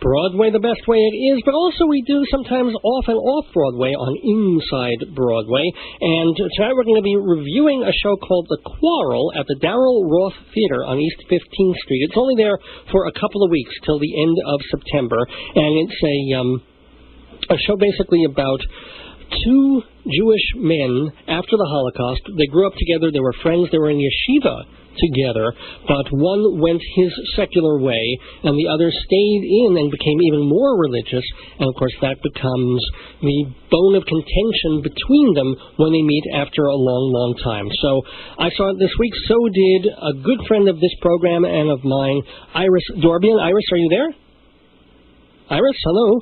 Broadway the best way it is, but also we do sometimes off and off-Broadway on Inside Broadway. And tonight we're going to be reviewing a show called The Quarrel at the Darrell Roth Theater on East 15th Street. It's only there for a couple of weeks till the end of September, and it's a show basically about two Jewish men after the Holocaust. They grew up together, they were friends, they were in yeshiva together, but one went his secular way and the other stayed in and became even more religious, and of course that becomes the bone of contention between them when they meet after a long, long time. So I saw it this week, so did a good friend of this program and of mine, Iris Dorbian. Iris, are you there? Iris, hello?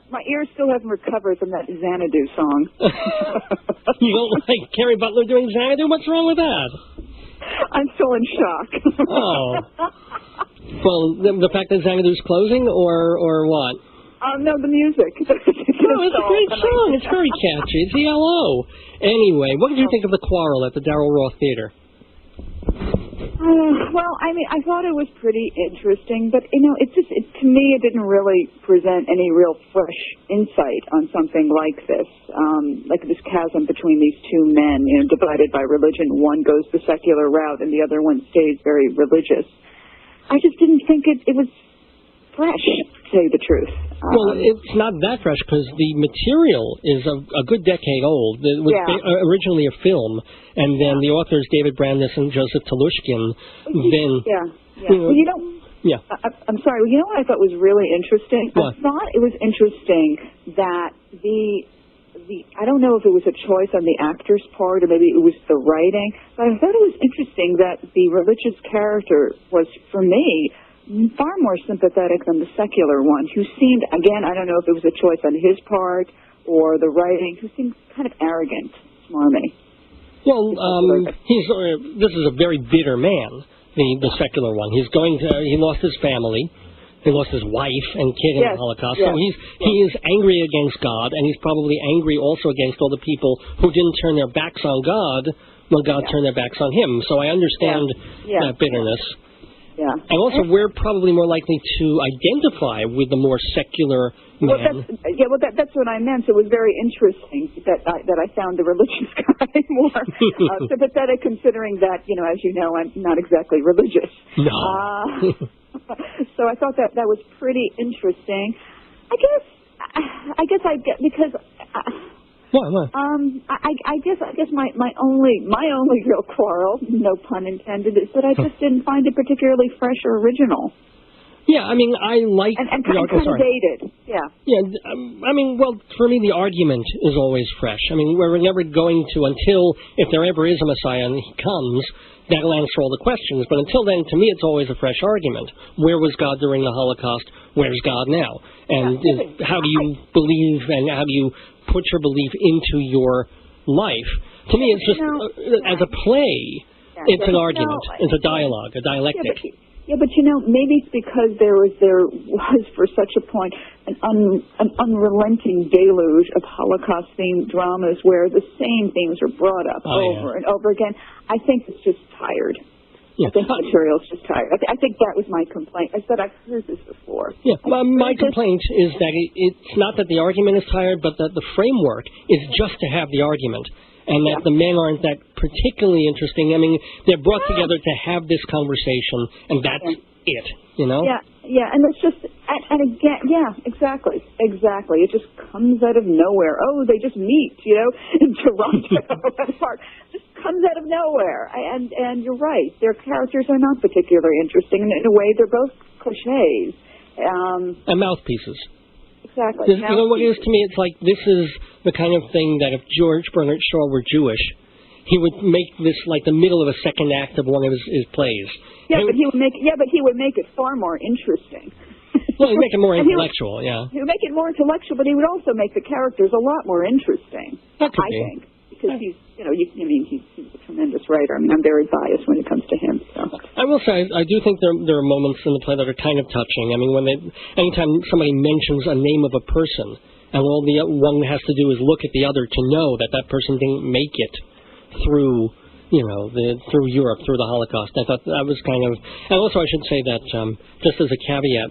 My ears still haven't recovered from that Xanadu song. You don't like Carrie Butler doing Xanadu? What's wrong with that? I'm still in shock. Oh. Well, the fact that Xanadu's closing, or what? No, the music. Oh, it's a great song. It's very catchy. It's ELO. Anyway, what did you think of The Quarrel at the Darrell Roth Theater? Well, I mean, I thought it was pretty interesting, but, to me, it didn't really present any real fresh insight on something like this chasm between these two men, divided by religion. One goes the secular route and the other one stays very religious. I just didn't think it was fresh, to tell you the truth. Well, it's not that fresh because the material is a good decade old. It was originally a film, and then the authors David Brandis and Joseph Telushkin I'm sorry. Well, you know what I thought was really interesting? What? I thought it was interesting that I don't know if it was a choice on the actor's part or maybe it was the writing, but I thought it was interesting that the religious character was, for me, far more sympathetic than the secular one, who seemed, again, I don't know if it was a choice on his part or the writing, who seemed kind of arrogant, smarmy. Well, this is a very bitter man, the secular one. He lost his family, he lost his wife and kid in the Holocaust, so he is angry against God, and he's probably angry also against all the people who didn't turn their backs on God when God turned their backs on him. So I understand that bitterness. Yeah. And also, we're probably more likely to identify with the more secular man. That's what I meant. It was very interesting that I found the religious guy more sympathetic, considering that, as you know, I'm not exactly religious. No. So I thought that was pretty interesting. I guess because. What? I guess my only real quarrel, no pun intended, is that I just didn't find it particularly fresh or original. Yeah, I mean, I like... And kind of dated, yeah. Yeah, I mean, well, for me, the argument is always fresh. I mean, we're never going to, until, if there ever is a Messiah and he comes, that'll answer all the questions. But until then, to me, it's always a fresh argument. Where was God during the Holocaust? Where's God now? And how do you believe and how do you put your belief into your life? To me, it's just, as a play, it's an argument. It's a dialogue, a dialectic. But maybe it's because there was for such a point an unrelenting deluge of Holocaust-themed dramas where the same themes are brought up over and over again. I think it's just tired. Yeah. The material's just tired. I think that was my complaint. I said I've heard this before. Yeah, my complaint is that it's not that the argument is tired, but that the framework is just to have the argument, and that the men aren't that particularly interesting. I mean, they're brought together to have this conversation, and that's it, Yeah, and it's just, and again, exactly. It just comes out of nowhere. Oh, they just meet, in Toronto at a park. Just comes out of nowhere. And you're right, their characters are not particularly interesting. And in a way, they're both cliches. And mouthpieces. Exactly. You know what it is to me? It's like this is the kind of thing that if George Bernard Shaw were Jewish, he would make this like the middle of a second act of one of his plays. But he would make it far more interesting. Well, he'd make it more intellectual, He would make it more intellectual, but he would also make the characters a lot more interesting. That could I think, because he's a tremendous writer. I mean, I'm very biased when it comes to him. So. I will say, I do think there are moments in the play that are kind of touching. I mean, anytime somebody mentions a name of a person, and all the one has to do is look at the other to know that person didn't make it through through Europe, through the Holocaust. I thought that was kind of... And also I should say that, just as a caveat,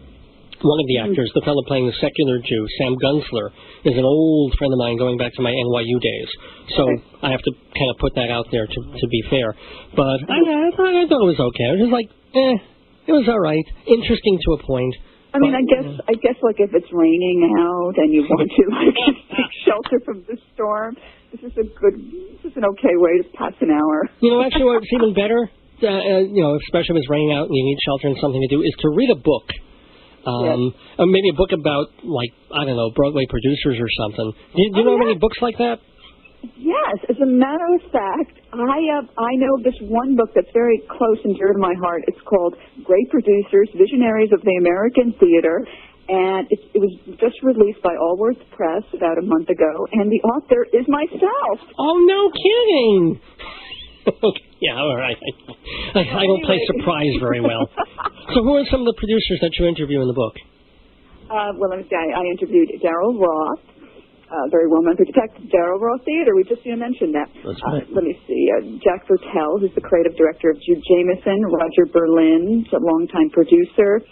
one of the actors, the fellow playing the secular Jew, Sam Gunsler, is an old friend of mine going back to my NYU days. So I have to kind of put that out there to be fair. But I thought it was okay. I was just like, it was all right. Interesting to a point. I mean, I guess like if it's raining out and you want to like take shelter from the storm, this is an okay way to pass an hour. You know, actually, what's even better, especially if it's raining out and you need shelter and something to do, is to read a book. Or maybe a book about, like, I don't know, Broadway producers or something. Do you know any books like that? Yes. As a matter of fact, I know this one book that's very close and dear to my heart. It's called Great Producers, Visionaries of the American Theater, and it was just released by Allworth Press about a month ago, and the author is myself. Oh, no kidding! Yeah, all right. I don't play surprise very well. So who are some of the producers that you interview in the book? Well, let me say, I interviewed Darryl Roth, very well-known detective, Darryl Roth Theater. We just mentioned that. That's right. Let me see. Jack Vertel, who's the creative director of Jude Jameson. Roger Berlin, a longtime producer.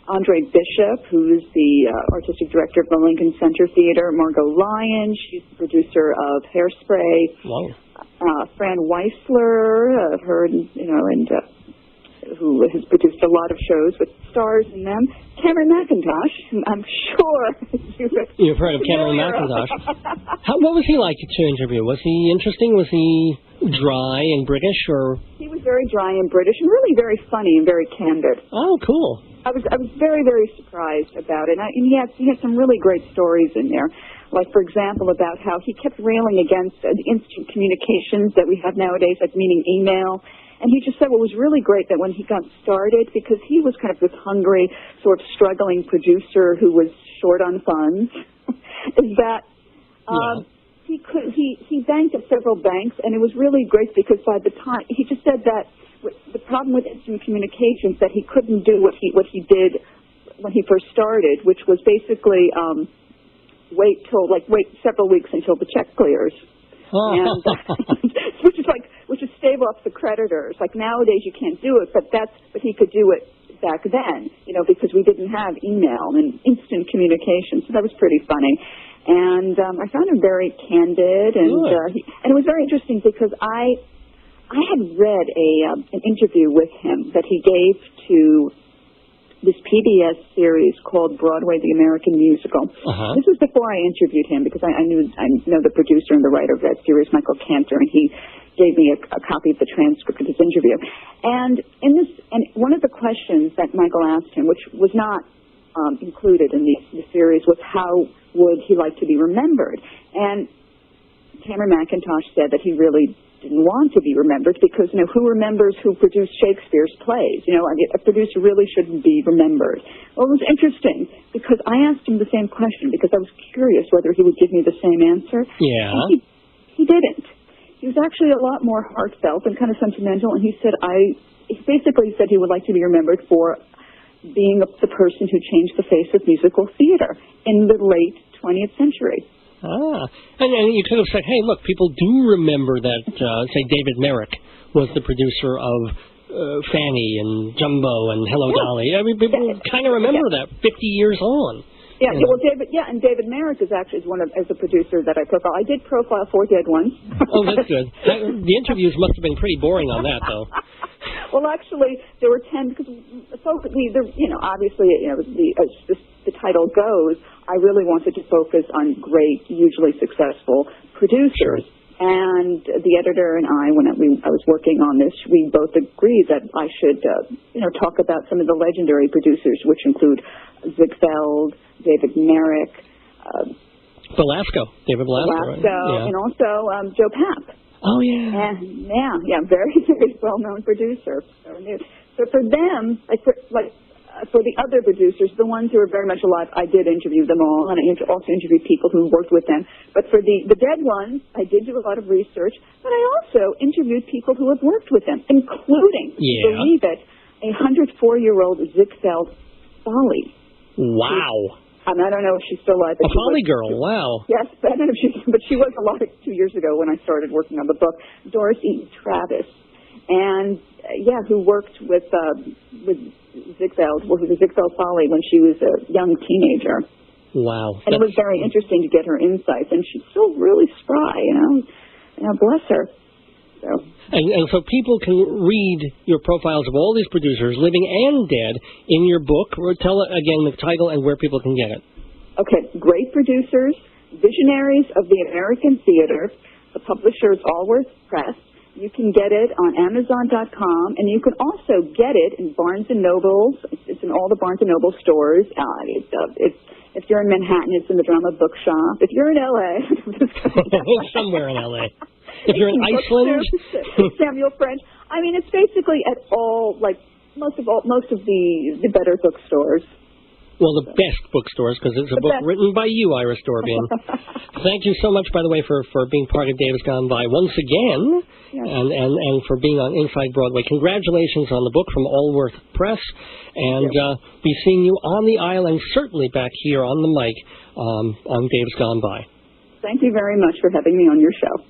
Andre Bishop, who's the artistic director of the Lincoln Center Theater. Margot Lyon, she's the producer of Hairspray. Wow. Fran Weisler, who has produced a lot of shows with stars in them. Cameron McIntosh, who I'm sure you've heard of Cameron McIntosh. What was he like to interview? Was he interesting? Was he dry and British, or? He was very dry and British, and really very funny and very candid. Oh, cool. I was very, very surprised about it. And he had some really great stories in there. Like, for example, about how he kept railing against the instant communications that we have nowadays, like meaning email. And he just said what was really great that when he got started, because he was kind of this hungry, sort of struggling producer who was short on funds, is that he banked at several banks, and it was really great because by the time, he just said that the problem with instant communications that he couldn't do what he did when he first started, which was basically wait several weeks until the check clears. And which is stave off the creditors. Like nowadays you can't do it, but he could do it back then, because we didn't have email and instant communication. So that was pretty funny. And I found him very candid, and it was very interesting because I had read an interview with him that he gave to this PBS series called Broadway, the American Musical. This was before I interviewed him because I know the producer and the writer of that series, Michael Cantor, and he gave me a copy of the transcript of his interview. And one of the questions that Michael asked him, which was not included in the series, was how would he like to be remembered? And Cameron McIntosh said that he really didn't want to be remembered because, who remembers who produced Shakespeare's plays? A producer really shouldn't be remembered. Well, it was interesting because I asked him the same question because I was curious whether he would give me the same answer. Yeah. And he didn't. He was actually a lot more heartfelt and kind of sentimental, and he basically said he would like to be remembered for being the person who changed the face of musical theater in the late 20th century. And you could have said, hey, look, people do remember that, say, David Merrick was the producer of Fanny and Jumbo and Hello Dolly. I mean, people kind of remember that 50 years on. Yeah, well, David Merrick is actually as a producer that I profile. I did profile 4 Dead Ones. Oh, that's good. The interviews must have been pretty boring on that, though. Well, actually, there were 10 because obviously, as the title goes, I really wanted to focus on great, hugely successful producers. Sure. And the editor and I, when I was working on this, we both agreed that I should, talk about some of the legendary producers, which include Ziegfeld, David Merrick, David Belasco, right? And also Joe Papp. Oh, yeah. And, very, very well-known producer. So for them, for the other producers, the ones who are very much alive, I did interview them all, and I also interviewed people who worked with them. But for the dead ones, I did do a lot of research, but I also interviewed people who have worked with them, including, believe it, a 104-year-old Ziegfeld Folly. Wow. I don't know if she's still alive. A Folly girl, wow. Yes, I don't know if but she was alive 2 years ago when I started working on the book. Doris Eaton Travis, and who worked with Ziegfeld Folly when she was a young teenager. Wow. And it was very interesting to get her insights, and she's still really spry, bless her. So. And so people can read your profiles of all these producers, living and dead, in your book. Tell again the title and where people can get it. Okay, Great Producers, Visionaries of the American Theater. The publisher is Allworth Press. You can get it on Amazon.com, and you can also get it in Barnes & Nobles. It's in all the Barnes & Noble stores. If you're in Manhattan, it's in the Drama Bookshop. If you're in L.A., somewhere in L.A. If you're in Iceland, Samuel French. I mean, it's basically at all, like most of the better bookstores. Well, the best bookstores, because it's a book written by you, Iris Dorbian. Thank you so much, by the way, for being part of Days Gone By once again, yes. and for being on Inside Broadway. Congratulations on the book from Allworth Press, and be seeing you on the aisle and certainly back here on the mic on Days Gone By. Thank you very much for having me on your show.